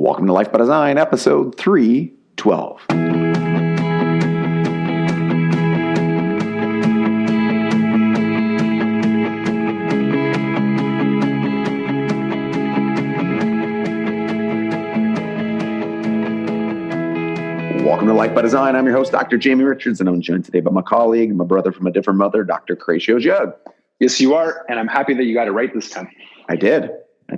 Welcome to Life by Design, episode 312. Welcome to Life by Design. I'm your host, Dr. Jamie Richards, and I'm joined today by my colleague, my brother from a different mother, Dr. Cratio Jug. Yes, you are, and I'm happy that you got it right this time. I did.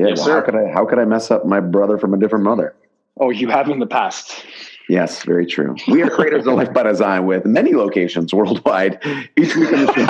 Yes, well, sir. how could I mess up my brother from a different mother? Oh, you have in the past. Yes, very true. We are creators of Life by Design with many locations worldwide. Each week on the show,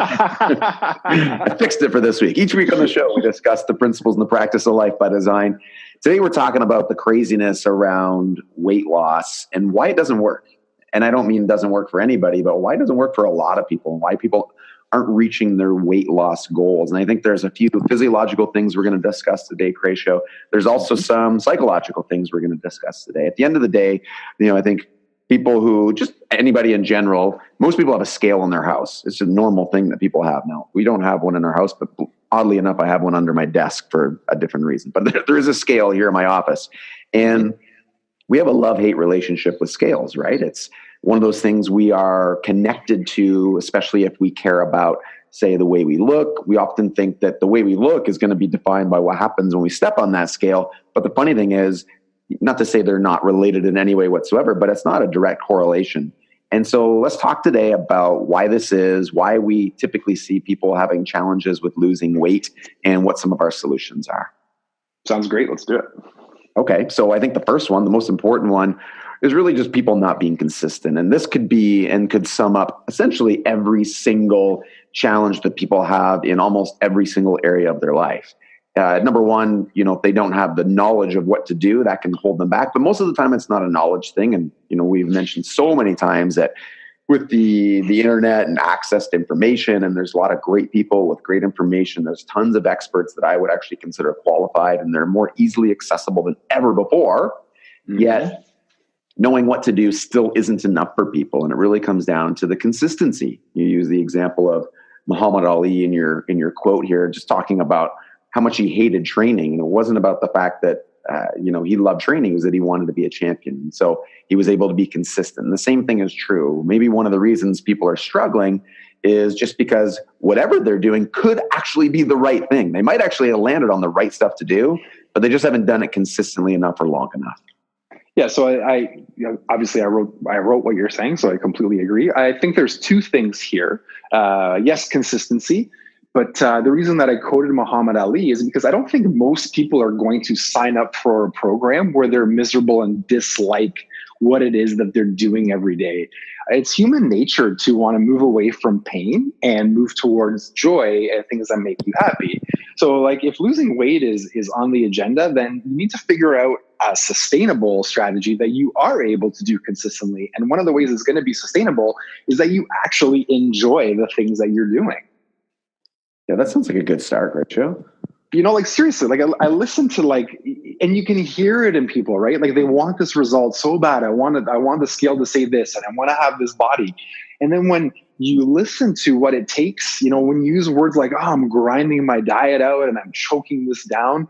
I fixed it for this week. Each week on the show, we discuss the principles and the practice of Life by Design. Today, we're talking about the craziness around weight loss and why it doesn't work. And I don't mean it doesn't work for anybody, but why it doesn't work for a lot of people and why people aren't reaching their weight loss goals. And I think there's a few physiological things we're going to discuss today, Cratio. There's also some psychological things we're going to discuss today. At the end of the day, I think people who, just anybody in general, most people have a scale in their house. It's a normal thing that people have now. We don't have one in our house, but oddly enough, I have one under my desk for a different reason. But there is a scale here in my office. And we have a love-hate relationship with scales, right? It's one of those things we are connected to, especially if we care about, say, the way we look. We often think that the way we look is going to be defined by what happens when we step on that scale. But the funny thing is, not to say they're not related in any way whatsoever, but it's not a direct correlation. And so let's talk today about why this is, why we typically see people having challenges with losing weight, and what some of our solutions are. Sounds great. Let's do it. Okay, so I think the first one, the most important one, is really just people not being consistent. And this could be and could sum up essentially every single challenge that people have in almost every single area of their life. Number one, if they don't have the knowledge of what to do, that can hold them back. But most of the time, it's not a knowledge thing. And, we've mentioned so many times that with the internet and access to information, and there's a lot of great people with great information. There's tons of experts that I would actually consider qualified, and they're more easily accessible than ever before. Mm-hmm. Yet knowing what to do still isn't enough for people. And it really comes down to the consistency. You use the example of Muhammad Ali in your quote here, just talking about how much he hated training. And it wasn't about the fact that, he loved training. It was that he wanted to be a champion. And so he was able to be consistent. And the same thing is true. Maybe one of the reasons people are struggling is just because whatever they're doing could actually be the right thing. They might actually have landed on the right stuff to do, but they just haven't done it consistently enough or long enough. Yeah, so I obviously I wrote what you're saying, so I completely agree. I think there's two things here. Yes, consistency, but the reason that I quoted Muhammad Ali is because I don't think most people are going to sign up for a program where they're miserable and dislike what it is that they're doing every day. It's human nature to want to move away from pain and move towards joy and things that make you happy. So if losing weight is on the agenda, then you need to figure out a sustainable strategy that you are able to do consistently. And one of the ways it's going to be sustainable is that you actually enjoy the things that you're doing. Yeah, that sounds like a good start, right, Joe? Seriously, I listen to and you can hear it in people, right? They want this result so bad. I want the scale to say this, and I want to have this body. And then when you listen to what it takes, when you use words like, I'm grinding my diet out and I'm choking this down,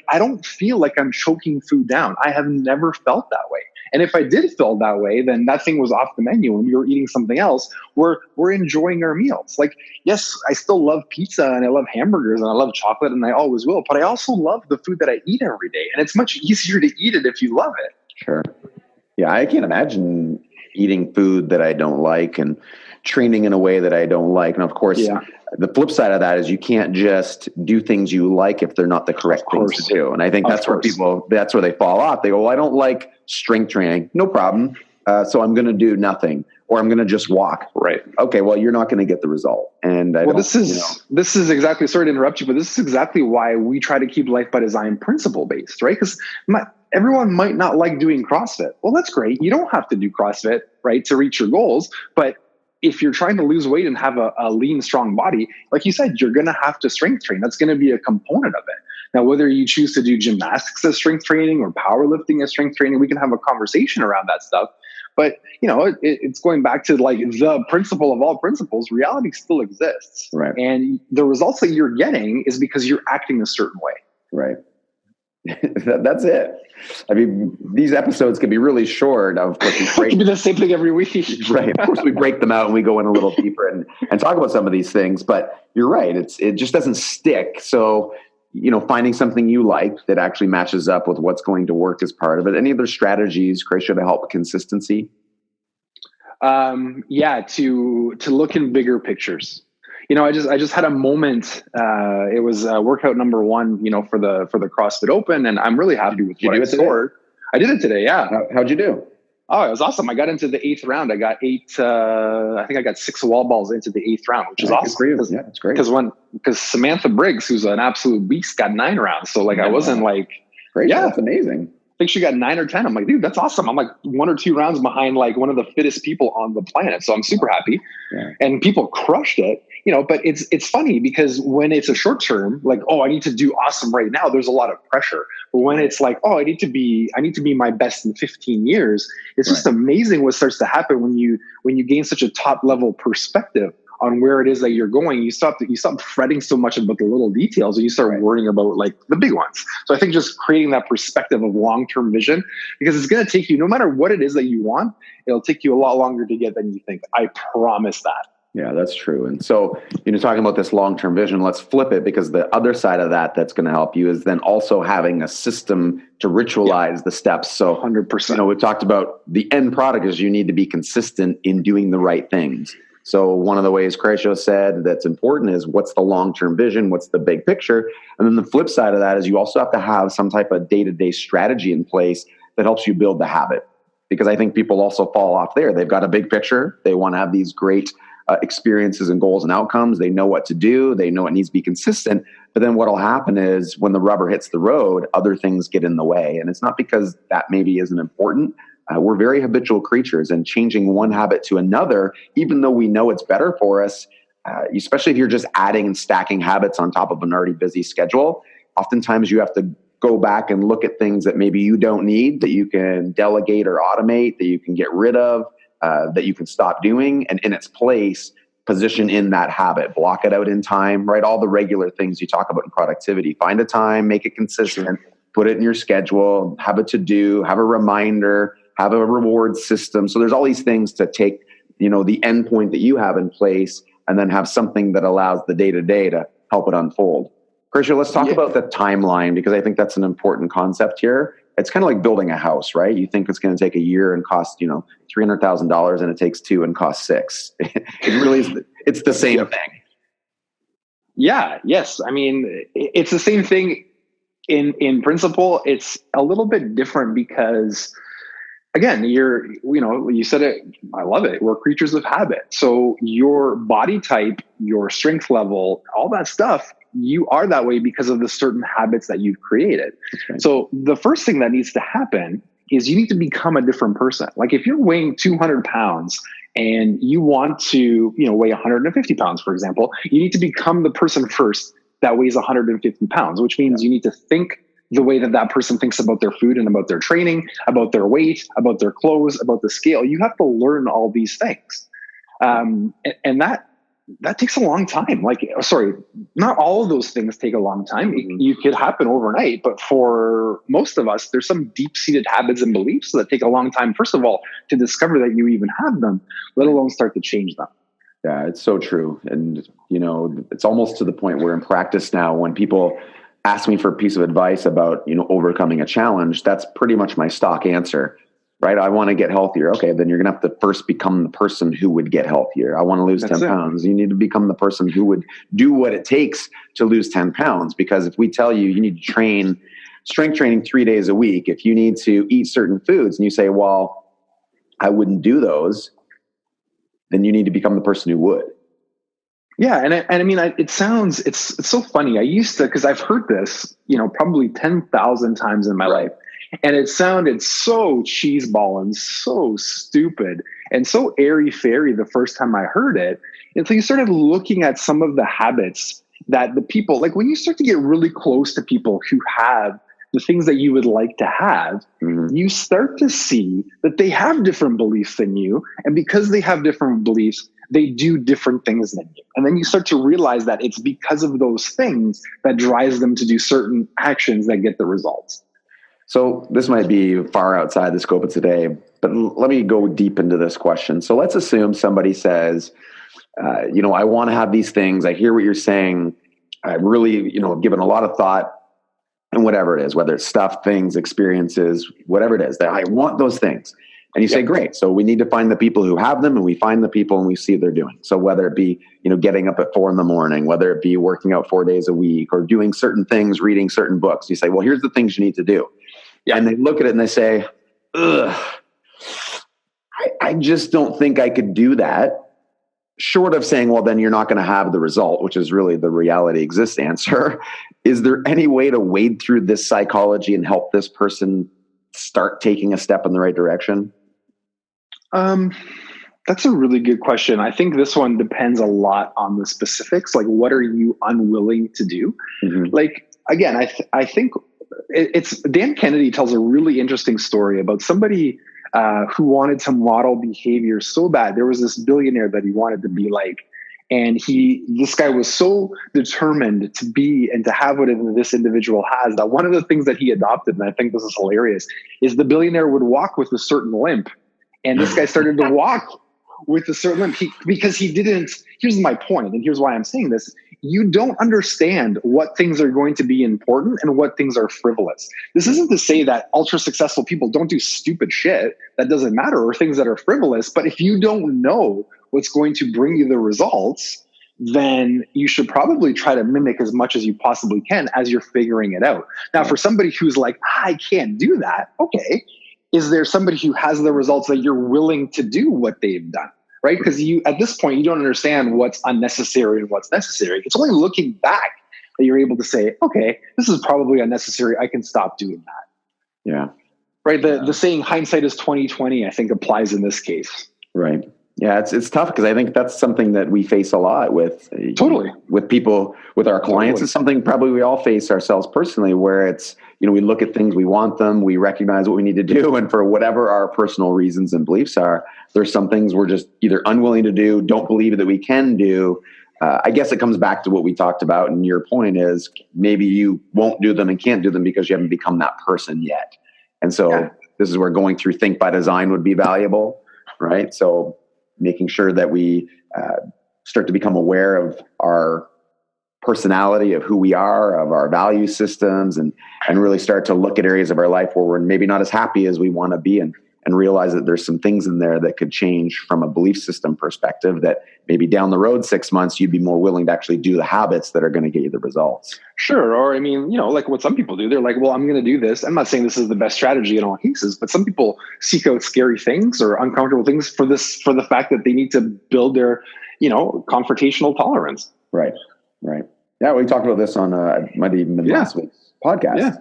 I don't feel like I'm choking food down. I have never felt that way. And if I did feel that way, then that thing was off the menu and we were eating something else. We're enjoying our meals. Yes, I still love pizza and I love hamburgers and I love chocolate and I always will, but I also love the food that I eat every day. And it's much easier to eat it if you love it. Sure. Yeah, I can't imagine eating food that I don't like and training in a way that I don't like. And of course, the flip side of that is you can't just do things you like if they're not the correct things to do. And I think that's where they fall off. They go, well, I don't like strength training. No problem. So I'm going to do nothing, or I'm going to just walk. Right. Okay. Well, you're not going to get the result. And this is exactly, sorry to interrupt you, but this is exactly why we try to keep Life by Design principle based, right? Because everyone might not like doing CrossFit. Well, that's great. You don't have to do CrossFit, right, to reach your goals. But if you're trying to lose weight and have a lean, strong body, like you said, you're going to have to strength train. That's going to be a component of it. Now, whether you choose to do gymnastics as strength training or powerlifting as strength training, we can have a conversation around that stuff. But, it's going back to the principle of all principles. Reality still exists. Right. And the results that you're getting is because you're acting a certain way. Right. That's it. I mean, these episodes can be really short. Of course, we break, it can be the same thing every week. right. Of course, we break them out and we go in a little deeper and talk about some of these things. But you're right. It just doesn't stick. So, finding something you like that actually matches up with what's going to work is part of it. Any other strategies, Croatia, to help consistency? To look in bigger pictures. I just had a moment. It was workout number 1, for the CrossFit Open, and I'm really happy with what I scored. I did it today. Yeah. How'd you do? Oh, it was awesome. I got into the 8th round. I got 8. I think I got 6 wall balls into the 8th round, which is awesome. For you. Yeah, that's great. Because Samantha Briggs, who's an absolute beast, got 9 rounds. So I wasn't like, great. Yeah, that's amazing. I think she got 9 or 10. I'm like, dude, that's awesome. I'm like 1 or 2 rounds behind one of the fittest people on the planet. So I'm super happy. Yeah. And people crushed it, but it's funny because when it's a short term, I need to do awesome right now, there's a lot of pressure. But when it's I need to be my best in 15 years, it's just amazing what starts to happen when you gain such a top level perspective on where it is that you're going. You stop fretting so much about the little details, and you start worrying about the big ones. So I think just creating that perspective of long-term vision, because it's going to take you, no matter what it is that you want, it'll take you a lot longer to get than you think. I promise that. Yeah, that's true. And so, talking about this long-term vision, let's flip it, because the other side of that's going to help you is then also having a system to ritualize the steps. So 100%. We've talked about the end product is you need to be consistent in doing the right things. So one of the ways Croatia said that's important is what's the long-term vision, what's the big picture? And then the flip side of that is you also have to have some type of day-to-day strategy in place that helps you build the habit. Because I think people also fall off there. They've got a big picture. They want to have these great experiences and goals and outcomes. They know what to do. They know it needs to be consistent. But then what will happen is when the rubber hits the road, other things get in the way. And it's not because that maybe isn't important. We're very habitual creatures, and changing one habit to another, even though we know it's better for us, especially if you're just adding and stacking habits on top of an already busy schedule, oftentimes you have to go back and look at things that maybe you don't need, that you can delegate or automate, that you can get rid of, that you can stop doing, and in its place, position in that habit, block it out in time, right? All the regular things you talk about in productivity. Find a time, make it consistent, put it in your schedule, have a to-do, have a reminder, have a reward system. So there's all these things to take, the endpoint that you have in place, and then have something that allows the day-to-day to help it unfold. Krisha, let's talk about the timeline, because I think that's an important concept here. It's kind of like building a house, right? You think it's going to take a year and cost, $300,000, and it takes 2 and costs 6. It really is. It's the same thing. Yeah. Yes. I mean, it's the same thing in principle. It's a little bit different because, again, you said it, I love it. We're creatures of habit. So your body type, your strength level, all that stuff, you are that way because of the certain habits that you've created. Right. So the first thing that needs to happen is you need to become a different person. Like if you're weighing 200 pounds and you want to, weigh 150 pounds, for example, you need to become the person first that weighs 150 pounds, which means you need to think the way that person thinks about their food and about their training, about their weight, about their clothes, about the scale. You have to learn all these things. And that takes a long time. Not all of those things take a long time. You could happen overnight, but for most of us, there's some deep-seated habits and beliefs that take a long time, first of all, to discover that you even have them, let alone start to change them. Yeah, it's so true. And, it's almost to the point where in practice now, when people ask me for a piece of advice about, overcoming a challenge, that's pretty much my stock answer, right? I want to get healthier. Okay, then you're going to have to first become the person who would get healthier. I want to lose 10 pounds. You need to become the person who would do what it takes to lose 10 pounds. Because if we tell you need to train strength training 3 days a week, if you need to eat certain foods and you say, well, I wouldn't do those, then you need to become the person who would. Yeah. And I mean, it's so funny. I used to, because I've heard this, probably 10,000 times in my life. And it sounded so cheeseball and so stupid and so airy-fairy the first time I heard it, until you started looking at some of the habits that the people, like when you start to get really close to people who have the things that you would like to have, you start to see that they have different beliefs than you. And because they have different beliefs, they do different things than you. And then you start to realize that it's because of those things that drives them to do certain actions that get the results. So this might be far outside the scope of today, but let me go deep into this question. So let's assume somebody says, I want to have these things. I hear what you're saying. I really, given a lot of thought and whatever it is, whether it's stuff, things, experiences, whatever it is, that I want those things. And you say, great. So we need to find the people who have them, and we find the people and we see what they're doing. So whether it be, getting up at 4 a.m, whether it be working out 4 days a week or doing certain things, reading certain books, you say, well, here's the things you need to do. Yeah. And they look at it and they say, ugh, I just don't think I could do that. Short of saying, well, then you're not going to have the result, which is really the reality exists answer. Is there any way to wade through this psychology and help this person start taking a step in the right direction? That's a really good question. I think this one depends a lot on the specifics. Like, what are you unwilling to do? Mm-hmm. Like, again, I think it's Dan Kennedy tells a really interesting story about somebody who wanted to model behavior so bad. There was this billionaire that he wanted to be like, and this guy was so determined to be and to have what this individual has that one of the things that he adopted, and I think this is hilarious, is the billionaire would walk with a certain limp. And this guy started to walk with a certain limp because he didn't. Here's my point, and here's why I'm saying this. You don't understand what things are going to be important and what things are frivolous. This isn't to say that ultra successful people don't do stupid shit that doesn't matter or things that are frivolous. But if you don't know what's going to bring you the results, then you should probably try to mimic as much as you possibly can as you're figuring it out. Now, for somebody who's like, I can't do that. Okay. Is there somebody who has the results that you're willing to do what they've done? Right? Because at this point, you don't understand what's unnecessary and what's necessary. It's only looking back that you're able to say, okay, this is probably unnecessary. I can stop doing that. Yeah. Right. The saying hindsight is 20/20, I think applies in this case. Right. Yeah. It's tough because I think that's something that we face a lot with with people, with our clients. It's something probably we all face ourselves personally, where it's, we look at things, we want them, we recognize what we need to do. And for whatever our personal reasons and beliefs are, there's some things we're just either unwilling to do, don't believe that we can do. I guess it comes back to what we talked about. And your point is maybe you won't do them and can't do them because you haven't become that person yet. And so this is where going through Think by Design would be valuable, right? So making sure that we start to become aware of our personality, of who we are, of our value systems, and really start to look at areas of our life where we're maybe not as happy as we want to be, and realize that there's some things in there that could change from a belief system perspective, that maybe down the road 6 months, you'd be more willing to actually do the habits that are going to get you the results. Sure. Or, I mean, like what some people do, they're like, well, I'm going to do this. I'm not saying this is the best strategy in all cases, but some people seek out scary things or uncomfortable things for the fact that they need to build their, confrontational tolerance. Right. Yeah. We talked about this on, might have even been last week's podcast. Yeah.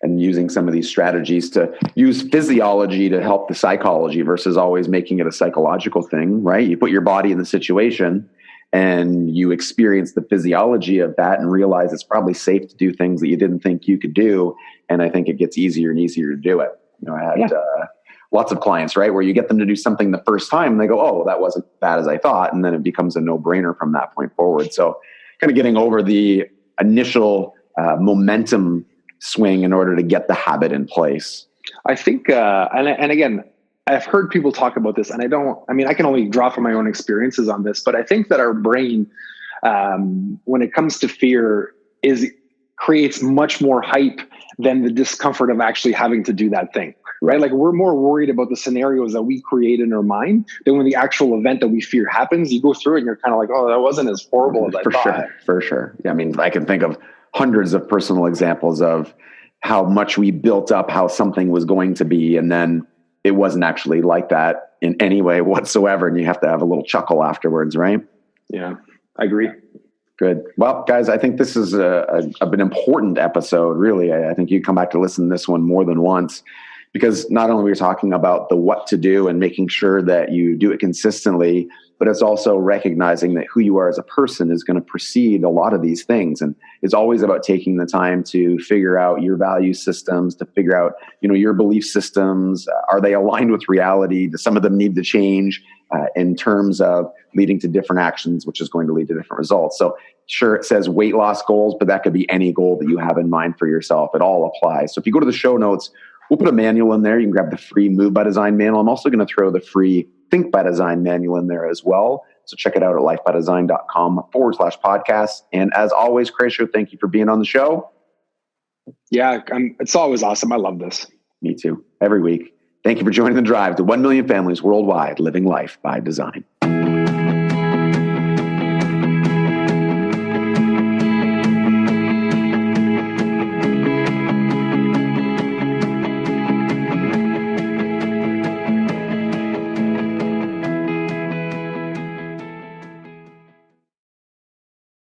And using some of these strategies to use physiology to help the psychology versus always making it a psychological thing, right? You put your body in the situation and you experience the physiology of that and realize it's probably safe to do things that you didn't think you could do. And I think it gets easier and easier to do it. I had lots of clients, right, where you get them to do something the first time and they go, oh, that wasn't bad as I thought. And then it becomes a no-brainer from that point forward. So kind of getting over the initial momentum swing in order to get the habit in place. I think, and again, I've heard people talk about this, and I can only draw from my own experiences on this, but I think that our brain, when it comes to fear, creates much more hype than the discomfort of actually having to do that thing, right? Like, we're more worried about the scenarios that we create in our mind than when the actual event that we fear happens. You go through it and you're kind of like, oh, that wasn't as horrible as I thought. For sure. Yeah, I mean, I can think of hundreds of personal examples of how much we built up how something was going to be, and then it wasn't actually like that in any way whatsoever. And you have to have a little chuckle afterwards, right? Yeah, I agree. Good. Well, guys, I think this is an important episode, really. I think you come back to listen to this one more than once, because not only are we talking about the what to do and making sure that you do it consistently, but it's also recognizing that who you are as a person is going to precede a lot of these things. And it's always about taking the time to figure out your value systems, to figure out, your belief systems. Are they aligned with reality? Do some of them need to change in terms of leading to different actions, which is going to lead to different results? So sure, it says weight loss goals, but that could be any goal that you have in mind for yourself. It all applies. So if you go to the show notes, we'll put a manual in there. You can grab the free Move by Design manual. I'm also going to throw the free Think by Design manual in there as well. So check it out at lifebydesign.com/podcast. And as always, Krisha, thank you for being on the show. Yeah, it's always awesome. I love this. Me too. Every week. Thank you for joining the drive to 1 million families worldwide living life by design.